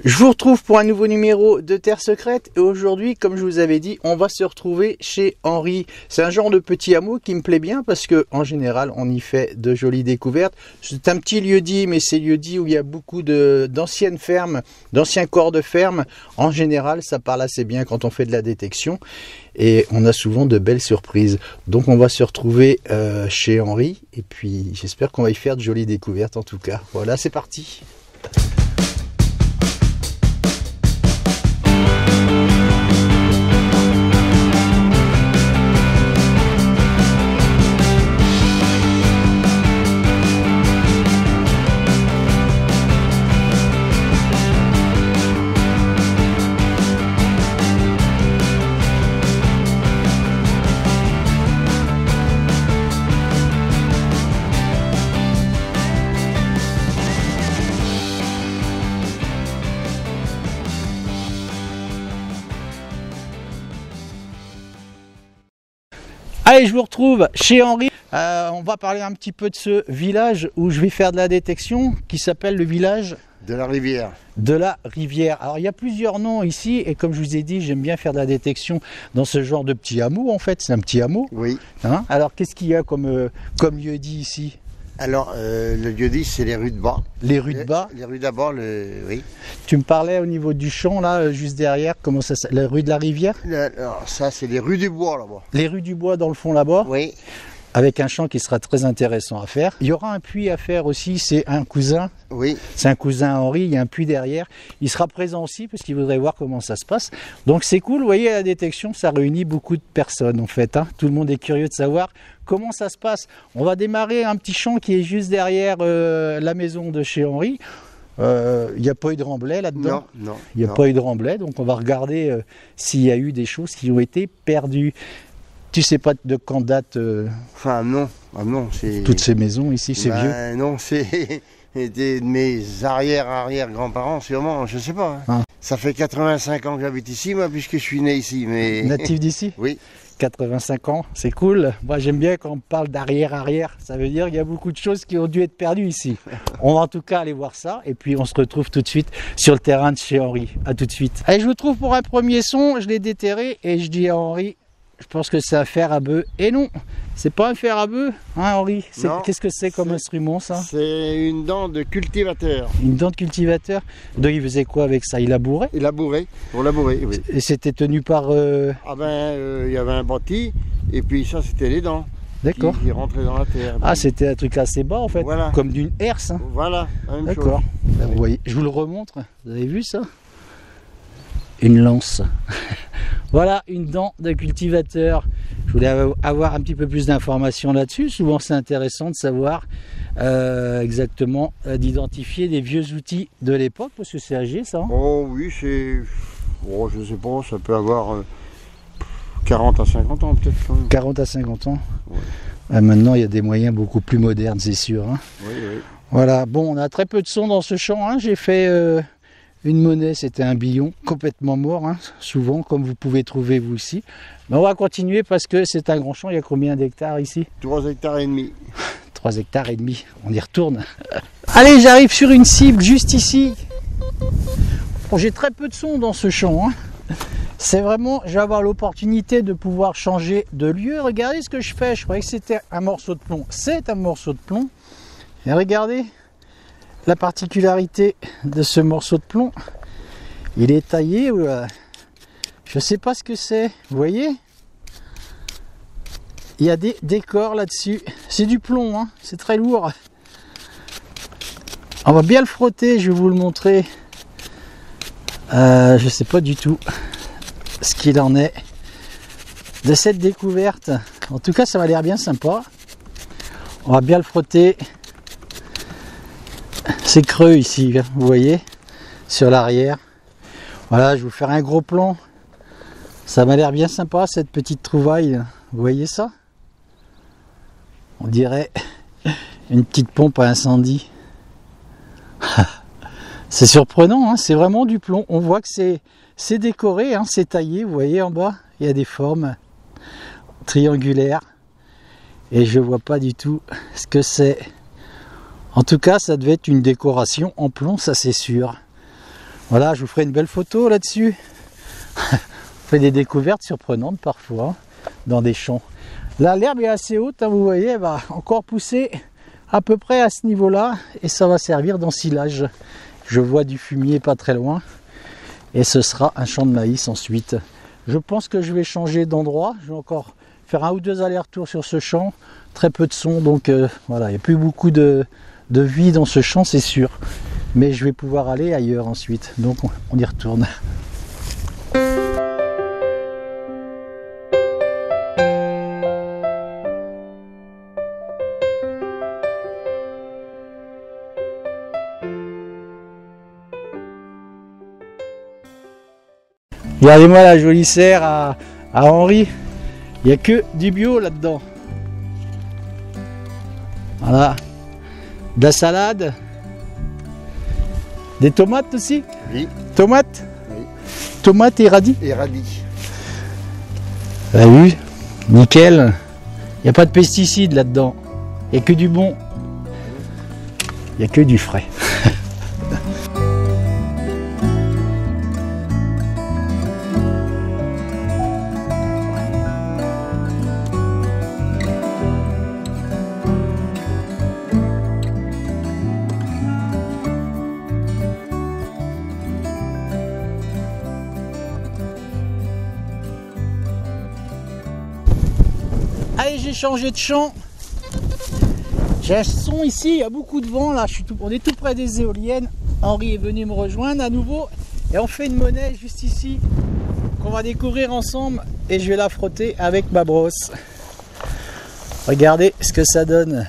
Je vous retrouve pour un nouveau numéro de Terre Secrète et aujourd'hui, comme je vous avais dit, on va se retrouver chez Henri. C'est un genre de petit hameau qui me plaît bien parce que en général, on y fait de jolies découvertes. C'est un petit lieu-dit, mais c'est lieu-dit où il y a beaucoup d'anciennes fermes, d'anciens corps de ferme. En général, ça parle assez bien quand on fait de la détection et on a souvent de belles surprises. Donc on va se retrouver chez Henri et puis j'espère qu'on va y faire de jolies découvertes en tout cas. Voilà, c'est parti. Allez, je vous retrouve chez Henri. On va parler un petit peu de ce village où je vais faire de la détection, qui s'appelle le village de la Rivière. De la Rivière. Alors il y a plusieurs noms ici et comme je vous ai dit, j'aime bien faire de la détection dans ce genre de petit hameau en fait. C'est un petit hameau. Oui. Hein? Alors qu'est-ce qu'il y a comme lieu-dit ici? Alors, le lieu-dit, c'est les rues de bas. Les rues de bas. Les rues d'abord, oui. Tu me parlais au niveau du champ, là, juste derrière, comment ça s'appelle? La rue de la Rivière? Alors, ça, c'est les rues du bois, là-bas. Les rues du bois, dans le fond, là-bas? Oui. Avec un champ qui sera très intéressant à faire. Il y aura un puits à faire aussi, c'est un cousin. Oui. C'est un cousin Henri, il y a un puits derrière. Il sera présent aussi parce qu'il voudrait voir comment ça se passe. Donc c'est cool, vous voyez, la détection, ça réunit beaucoup de personnes en fait. Hein. Tout le monde est curieux de savoir comment ça se passe. On va démarrer un petit champ qui est juste derrière la maison de chez Henri. Il n'y a pas eu de remblai là-dedans. Non, non. Il n'y a pas eu de remblai, donc on va regarder s'il y a eu des choses qui ont été perdues. Tu sais pas de quand date Enfin non, c'est... toutes ces maisons ici, c'est vieux? Non, c'est de mes arrière-grands-parents sûrement, je sais pas. Hein. Ah. Ça fait 85 ans que j'habite ici, moi, puisque je suis né ici. Mais... Natif d'ici? Oui. 85 ans, c'est cool. Moi j'aime bien quand on parle d'arrière-arrière, ça veut dire qu'il y a beaucoup de choses qui ont dû être perdues ici. On va en tout cas aller voir ça et puis on se retrouve tout de suite sur le terrain de chez Henri. A tout de suite. Allez, je vous trouve pour un premier son, je l'ai déterré et je dis à Henri, je pense que c'est un fer à bœuf. Et non, c'est pas un fer à bœuf, hein Henri? Qu'est-ce que c'est comme instrument ça? C'est une dent de cultivateur. Une dent de cultivateur? Donc il faisait quoi avec ça? Il labourait? Il labourait, pour labourer, oui. Et c'était tenu par... Ah ben, il y avait un bâti, et puis ça c'était les dents. D'accord. Qui rentraient dans la terre. Ah, c'était un truc assez bas en fait, voilà. Comme d'une herse. Hein. Voilà, la même chose. D'accord. Vous voyez, je vous le remontre, vous avez vu ça? Une lance. Voilà, une dent de cultivateur. Je voulais avoir un petit peu plus d'informations là-dessus. Souvent, c'est intéressant de savoir exactement, d'identifier des vieux outils de l'époque, parce que c'est âgé, ça. Hein. Oh oui, c'est... Oh, je sais pas, ça peut avoir 40 à 50 ans, peut-être. Quand même. 40 à 50 ans. Ouais. Maintenant, il y a des moyens beaucoup plus modernes, c'est sûr. Hein. Oui, oui. Voilà, bon, on a très peu de son dans ce champ. Hein. J'ai fait... une monnaie, c'était un billon complètement mort, hein, souvent, comme vous pouvez trouver vous aussi. Mais on va continuer parce que c'est un grand champ. Il y a combien d'hectares ici? 3 hectares et demi. 3 hectares et demi, on y retourne. Allez, j'arrive sur une cible juste ici. Bon, j'ai très peu de son dans ce champ. Hein. C'est vraiment, je vais avoir l'opportunité de pouvoir changer de lieu. Regardez ce que je fais. Je croyais que c'était un morceau de plomb. C'est un morceau de plomb. Et regardez. La particularité de ce morceau de plomb, il est taillé, je ne sais pas ce que c'est, vous voyez? Il y a des décors là-dessus, c'est du plomb, hein, c'est très lourd. On va bien le frotter, je vais vous le montrer. Je ne sais pas du tout ce qu'il en est de cette découverte. En tout cas, ça m'a l'air bien sympa. On va bien le frotter. C'est creux ici, vous voyez, sur l'arrière. Voilà, je vais vous faire un gros plan. Ça m'a l'air bien sympa cette petite trouvaille. Vous voyez ça? On dirait une petite pompe à incendie. C'est surprenant, hein, c'est vraiment du plomb. On voit que c'est décoré, hein, c'est taillé. Vous voyez en bas, il y a des formes triangulaires. Et je vois pas du tout ce que c'est. En tout cas, ça devait être une décoration en plomb, ça c'est sûr. Voilà, je vous ferai une belle photo là-dessus. On fait des découvertes surprenantes parfois dans des champs. Là, l'herbe est assez haute, hein, vous voyez, elle va encore pousser à peu près à ce niveau-là et ça va servir d'ensilage. Je vois du fumier pas très loin et ce sera un champ de maïs ensuite. Je pense que je vais changer d'endroit. Je vais encore faire 1 ou 2 allers-retours sur ce champ. Très peu de son, donc voilà, il n'y a plus beaucoup de vie dans ce champ, c'est sûr. Mais je vais pouvoir aller ailleurs ensuite, donc on y retourne. Regardez-moi la jolie serre à Henri. Il n'y a que du bio là-dedans. Voilà. De la salade. Des tomates aussi? Oui. Tomates? Oui. Tomates et radis? Et radis. Vous avez vu? Nickel. Il n'y a pas de pesticides là-dedans. Il n'y a que du bon. Il n'y a que du frais. Allez, j'ai changé de champ. J'ai un son ici, il y a beaucoup de vent là, on est tout près des éoliennes. Henri est venu me rejoindre à nouveau et on fait une monnaie juste ici qu'on va découvrir ensemble et je vais la frotter avec ma brosse. Regardez ce que ça donne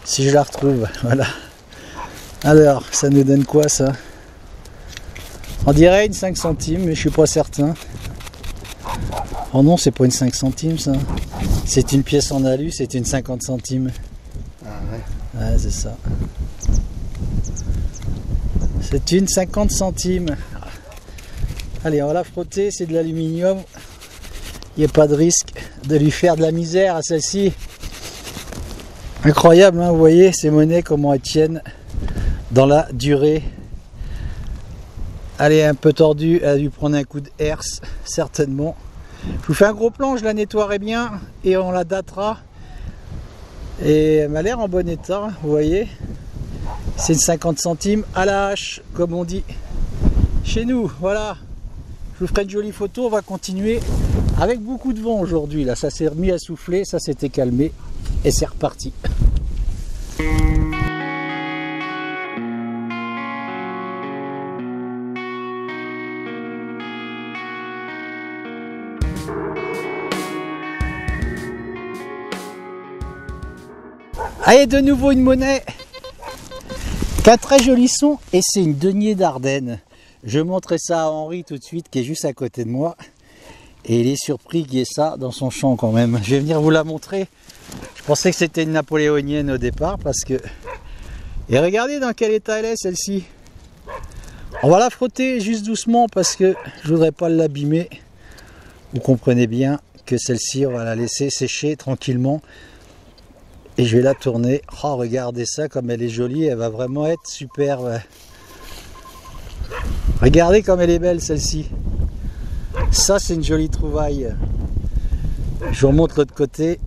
si je la retrouve. Voilà. Alors, ça nous donne quoi ça? On dirait une 5 centimes, mais je suis pas certain. Oh non, c'est pas une 5 centimes ça. C'est une pièce en alu, c'est une 50 centimes. Ah ouais. Ouais, c'est ça. C'est une 50 centimes. Allez, on va la frotter, c'est de l'aluminium. Il n'y a pas de risque de lui faire de la misère à celle-ci. Incroyable, hein, vous voyez ces monnaies, comment elles tiennent dans la durée. Elle est un peu tordue, elle a dû prendre un coup de herse, certainement. Je vous fais un gros plan, je la nettoierai bien et on la datera. Et elle m'a l'air en bon état, vous voyez. C'est une 50 centimes à la hache, comme on dit chez nous. Voilà, je vous ferai une jolie photo. On va continuer avec beaucoup de vent aujourd'hui. Là, ça s'est remis à souffler, ça s'était calmé et c'est reparti. Allez, de nouveau une monnaie qui a un très joli son et c'est une denier d'Ardenne. Je montrerai ça à Henri tout de suite qui est juste à côté de moi et il est surpris qu'il y ait ça dans son champ quand même. Je vais venir vous la montrer. Je pensais que c'était une napoléonienne au départ parce que... Et regardez dans quel état elle est celle-ci. On va la frotter juste doucement parce que je voudrais pas l'abîmer. Vous comprenez bien que celle-ci on va la laisser sécher tranquillement. Et je vais la tourner. Oh, regardez ça comme elle est jolie, elle va vraiment être superbe. Regardez comme elle est belle celle-ci. Ça c'est une jolie trouvaille. Je vous remontre l'autre côté.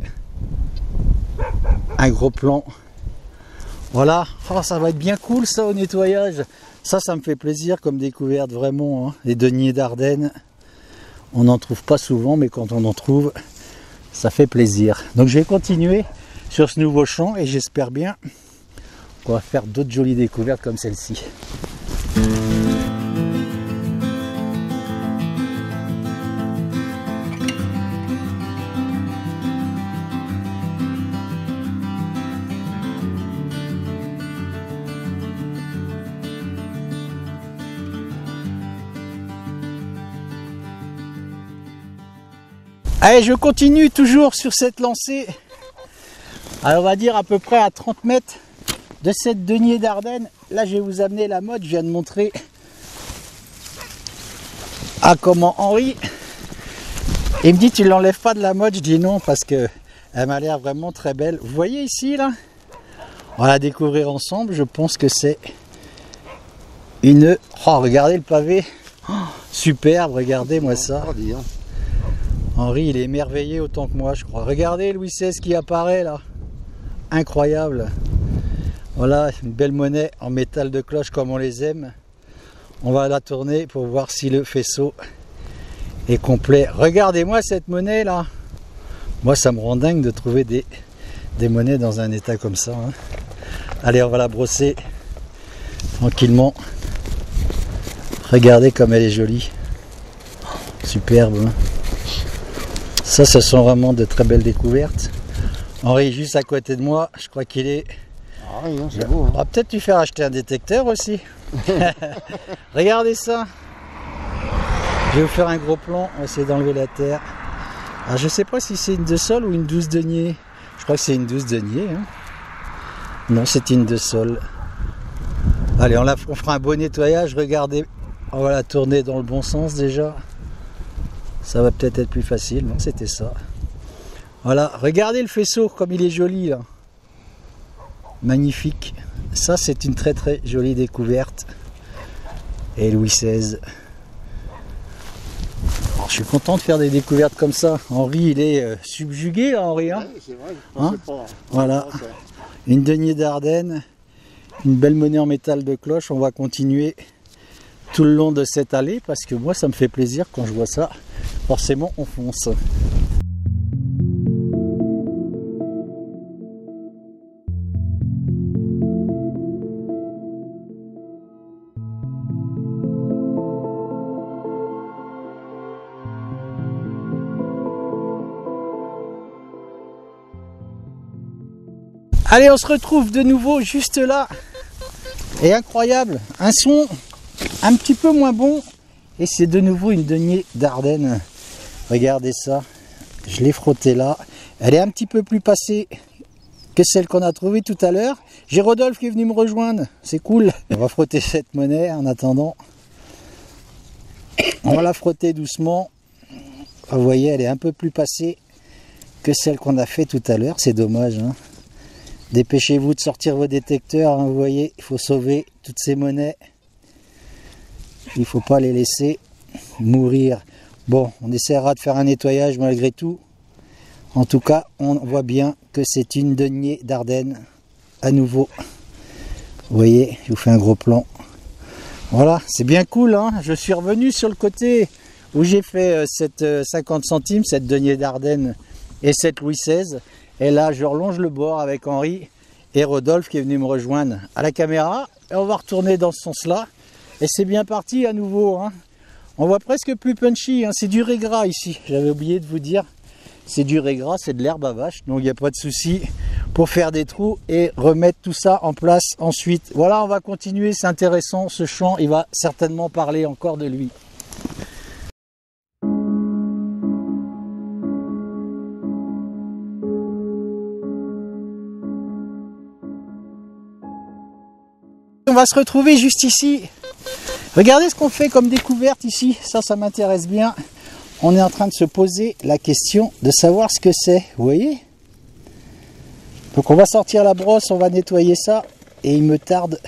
Un gros plan. Voilà. Oh, ça va être bien cool ça au nettoyage. Ça me fait plaisir comme découverte vraiment. Hein. Les deniers d'Ardenne. On n'en trouve pas souvent, mais quand on en trouve, ça fait plaisir. Donc je vais continuer sur ce nouveau champ et j'espère bien qu'on va faire d'autres jolies découvertes comme celle-ci. Allez, je continue toujours sur cette lancée. Alors on va dire à peu près à 30 mètres de cette denier d'Ardenne. Là je vais vous amener la mode, je viens de montrer à comment Henri. Il me dit tu ne l'enlèves pas de la mode, je dis non parce que elle m'a l'air vraiment très belle. Vous voyez ici là, on va la découvrir ensemble, je pense que c'est une... Oh, regardez le pavé. Oh, superbe, regardez-moi ça. Henri, il est émerveillé autant que moi, je crois. Regardez Louis XVI qui apparaît là. Incroyable. Voilà, une belle monnaie en métal de cloche comme on les aime. On va la tourner pour voir si le faisceau est complet. Regardez-moi cette monnaie là. Moi, ça me rend dingue de trouver des monnaies dans un état comme ça. Hein. Allez, on va la brosser tranquillement. Regardez comme elle est jolie. Superbe. Hein. Ça, ce sont vraiment de très belles découvertes. Henri, juste à côté de moi, je crois qu'il est... Ah oui, c'est beau. Hein. On va peut-être lui faire acheter un détecteur aussi. Regardez ça. Je vais vous faire un gros plan. On va essayer d'enlever la terre. Alors, je ne sais pas si c'est une de sol ou une 12 deniers. Je crois que c'est une 12 deniers. Hein. Non, c'est une de sol. Allez, on fera un beau nettoyage. Regardez, on va la tourner dans le bon sens déjà. Ça va peut-être être plus facile. Non, c'était ça. Voilà, regardez le faisceau comme il est joli là. Magnifique. Ça, c'est une très très jolie découverte. Et Louis XVI. Alors, je suis content de faire des découvertes comme ça. Henri, il est subjugué là, Henri. Hein, oui, c'est vrai. Hein, voilà. Une denier d'Ardenne. Une belle monnaie en métal de cloche. On va continuer tout le long de cette allée parce que moi, ça me fait plaisir quand je vois ça. Forcément, on fonce. Allez, on se retrouve de nouveau juste là. Et incroyable, un son un petit peu moins bon. Et c'est de nouveau une denier d'Ardenne. Regardez ça. Je l'ai frottée là. Elle est un petit peu plus passée que celle qu'on a trouvée tout à l'heure. J'ai Rodolphe qui est venu me rejoindre. C'est cool. On va frotter cette monnaie en attendant. On va la frotter doucement. Vous voyez, elle est un peu plus passée que celle qu'on a fait tout à l'heure. C'est dommage, hein. Dépêchez-vous de sortir vos détecteurs, hein, vous voyez, il faut sauver toutes ces monnaies. Il ne faut pas les laisser mourir. Bon, on essaiera de faire un nettoyage malgré tout. En tout cas, on voit bien que c'est une denier d'Ardenne à nouveau. Vous voyez, je vous fais un gros plan. Voilà, c'est bien cool, hein. Je suis revenu sur le côté où j'ai fait cette 50 centimes, cette denier d'Ardenne et cette Louis XVI. Et là, je relonge le bord avec Henri et Rodolphe qui est venu me rejoindre à la caméra. Et on va retourner dans ce sens-là. Et c'est bien parti à nouveau. Hein. On voit presque plus punchy. Hein. C'est du régras ici. J'avais oublié de vous dire. C'est du régras, c'est de l'herbe à vache. Donc il n'y a pas de souci pour faire des trous et remettre tout ça en place ensuite. Voilà, on va continuer. C'est intéressant. Ce champ, il va certainement parler encore de lui. On va se retrouver juste ici. Regardez ce qu'on fait comme découverte ici. Ça m'intéresse bien. On est en train de se poser la question de savoir ce que c'est. Vous voyez? Donc on va sortir la brosse, on va nettoyer ça. Et il me tarde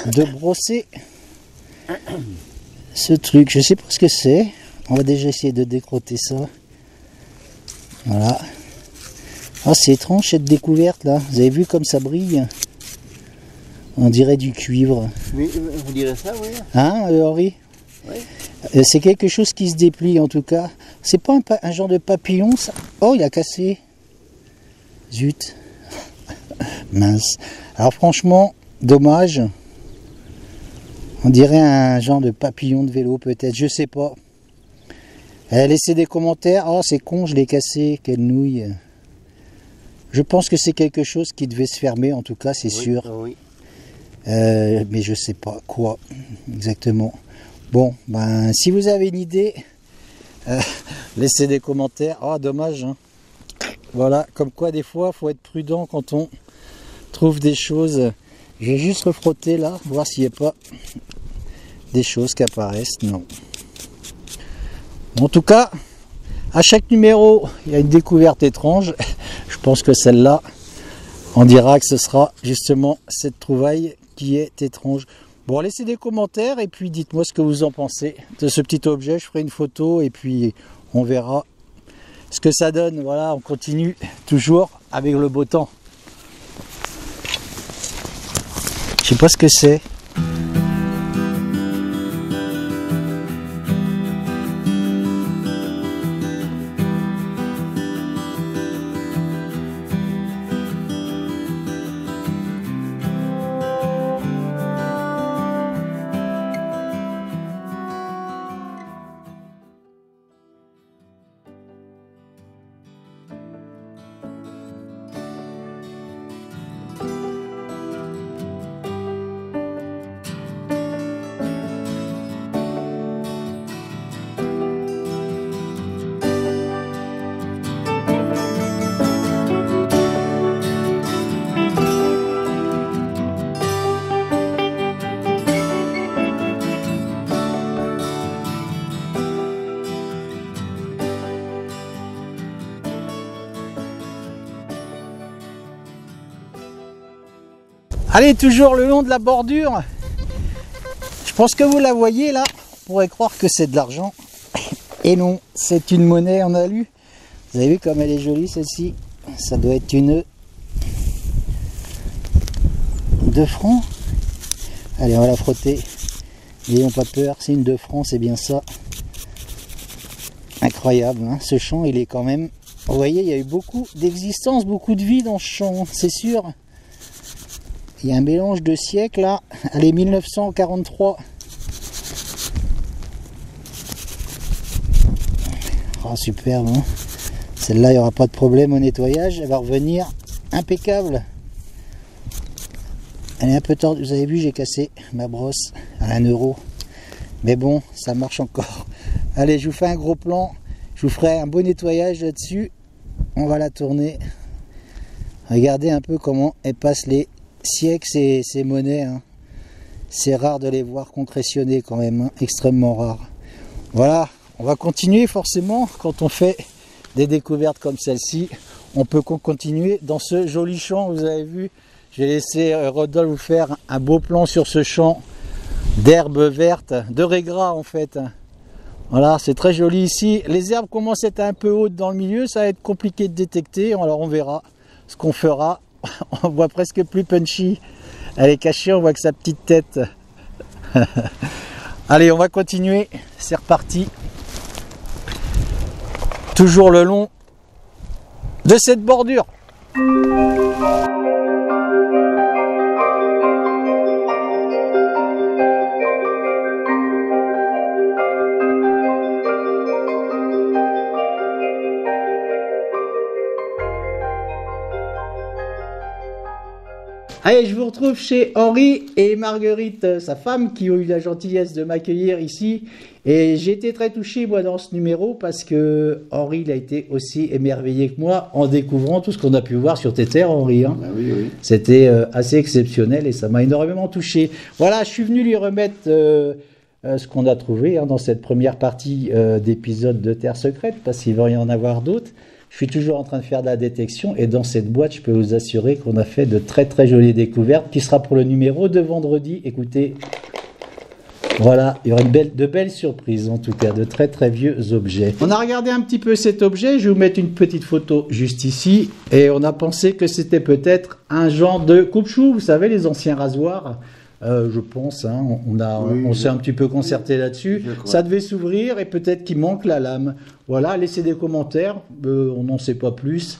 de brosser ce truc. Je ne sais pas ce que c'est. On va déjà essayer de décrotter ça. Voilà. Ah, c'est étrange cette découverte là. Vous avez vu comme ça brille? On dirait du cuivre. Mais vous direz ça, oui. Hein, Henri? Oui. C'est quelque chose qui se déplie en tout cas. C'est pas un genre de papillon ça? Oh, il a cassé. Zut. Mince. Alors franchement, dommage. On dirait un genre de papillon de vélo peut-être, je sais pas. Laissez des commentaires. Oh, c'est con, je l'ai cassé. Quelle nouille. Je pense que c'est quelque chose qui devait se fermer en tout cas, c'est sûr. Oui. Mais je sais pas quoi exactement. Bon, ben si vous avez une idée, laissez des commentaires. Ah, dommage, hein. Voilà, comme quoi des fois, faut être prudent quand on trouve des choses. Je vais juste refrotter là, voir s'il n'y a pas des choses qui apparaissent. Non. En tout cas, à chaque numéro, il y a une découverte étrange. Je pense que celle-là, on dira que ce sera justement cette trouvaille qui est étrange. Bon, laissez des commentaires et puis dites-moi ce que vous en pensez de ce petit objet. Je ferai une photo et puis on verra ce que ça donne. Voilà, on continue toujours avec le beau temps. Je sais pas ce que c'est. Allez, toujours le long de la bordure. Je pense que vous la voyez là. On pourrait croire que c'est de l'argent. Et non, c'est une monnaie en alu. Vous avez vu comme elle est jolie celle-ci? Ça doit être une 2 francs. Allez, on va la frotter. N'ayons pas peur, c'est une 2 francs, c'est bien ça. Incroyable, hein. Ce champ, il est quand même... Vous voyez, il y a eu beaucoup d'existence, beaucoup de vie dans ce champ, c'est sûr. Il y a un mélange de siècles là. Allez, 1943. Oh, superbe, hein. Celle-là, il n'y aura pas de problème au nettoyage. Elle va revenir impeccable. Elle est un peu tordue. Vous avez vu, j'ai cassé ma brosse à 1 €. Mais bon, ça marche encore. Allez, je vous fais un gros plan. Je vous ferai un beau nettoyage là-dessus. On va la tourner. Regardez un peu comment elle passe les siècles, ces monnaies. Hein. C'est rare de les voir concrétionner quand même. Hein. Extrêmement rare. Voilà, on va continuer forcément quand on fait des découvertes comme celle-ci. On peut continuer dans ce joli champ. Vous avez vu, je vais laisser Rodolphe vous faire un beau plan sur ce champ d'herbes vertes, de régras en fait. Voilà, c'est très joli ici. Les herbes commencent à être un peu hautes dans le milieu, ça va être compliqué de détecter. Alors on verra ce qu'on fera. On voit presque plus Punchy. Elle est cachée, on voit que sa petite tête. Allez, on va continuer. C'est reparti. Toujours le long de cette bordure. Allez, je vous retrouve chez Henri et Marguerite, sa femme, qui ont eu la gentillesse de m'accueillir ici. Et j'ai été très touché, moi, dans ce numéro, parce que Henri, il a été aussi émerveillé que moi en découvrant tout ce qu'on a pu voir sur tes terres, Henri. Hein. Ah oui, oui. C'était assez exceptionnel et ça m'a énormément touché. Voilà, je suis venu lui remettre ce qu'on a trouvé hein, dans cette première partie d'épisode de Terre Secrète, parce qu'il va y en avoir d'autres. Je suis toujours en train de faire de la détection et dans cette boîte, je peux vous assurer qu'on a fait de très très jolies découvertes qui sera pour le numéro de vendredi. Écoutez, voilà, il y aura de belles surprises en tout cas, de très très vieux objets. On a regardé un petit peu cet objet, je vais vous mettre une petite photo juste ici et on a pensé que c'était peut-être un genre de coupe-chou, vous savez, les anciens rasoirs. Je pense, hein, on s'est un petit peu concerté là-dessus. Ça devait s'ouvrir et peut-être qu'il manque la lame. Voilà, laissez des commentaires, on n'en sait pas plus.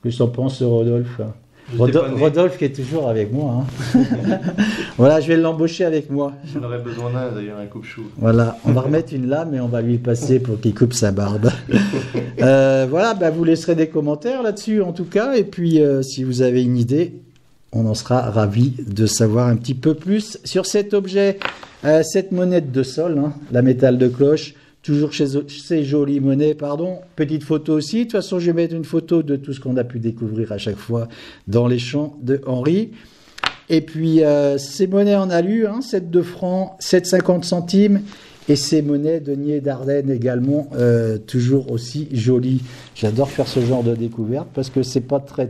Qu'est-ce qu'en pense Rodolphe? Rodolphe qui est toujours avec moi. Hein. Voilà, je vais l'embaucher avec moi. J'en aurais besoin d'un d'ailleurs, un coupe-chou. Voilà, on va remettre une lame et on va lui passer pour qu'il coupe sa barbe. Voilà, bah, vous laisserez des commentaires là-dessus en tout cas. Et puis, si vous avez une idée, on en sera ravis de savoir un petit peu plus sur cet objet. Cette monnaie de sol, hein, la métal de cloche, toujours chez ces jolies monnaies, pardon. Petite photo aussi. De toute façon, je vais mettre une photo de tout ce qu'on a pu découvrir à chaque fois dans les champs de Henri. Et puis, ces monnaies en alu, hein, 7 2 francs, 7,50 centimes. Et ces monnaies deniers d'Ardenne également, toujours aussi jolies. J'adore faire ce genre de découverte parce que c'est pas très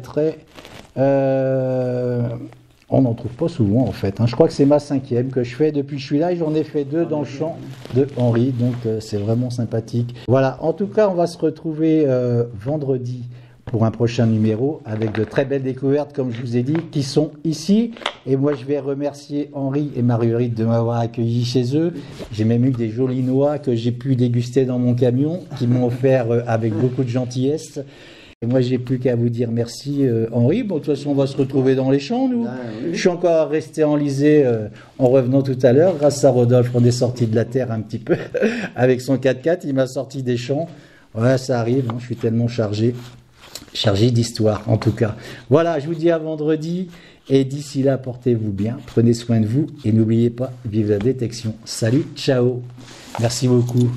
On n'en trouve pas souvent en fait. Je crois que c'est ma 5e que je fais depuis que je suis là et j'en ai fait 2 dans le champ de Henri. Donc c'est vraiment sympathique. Voilà, en tout cas on va se retrouver vendredi pour un prochain numéro avec de très belles découvertes comme je vous ai dit qui sont ici. Et moi je vais remercier Henri et Marguerite de m'avoir accueilli chez eux. J'ai même eu des jolies noix que j'ai pu déguster dans mon camion qui m'ont offert avec beaucoup de gentillesse. Et moi, j'ai plus qu'à vous dire merci, Henri. Bon, de toute façon, on va se retrouver dans les champs, nous. Oui. Je suis encore resté enlisé en revenant tout à l'heure. Grâce à Rodolphe, on est sorti de la terre un petit peu avec son 4x4. Il m'a sorti des champs. Ouais, ça arrive. Je suis tellement chargé d'histoire, en tout cas. Voilà, je vous dis à vendredi. Et d'ici là, portez-vous bien. Prenez soin de vous. Et n'oubliez pas, vive la détection. Salut, ciao. Merci beaucoup.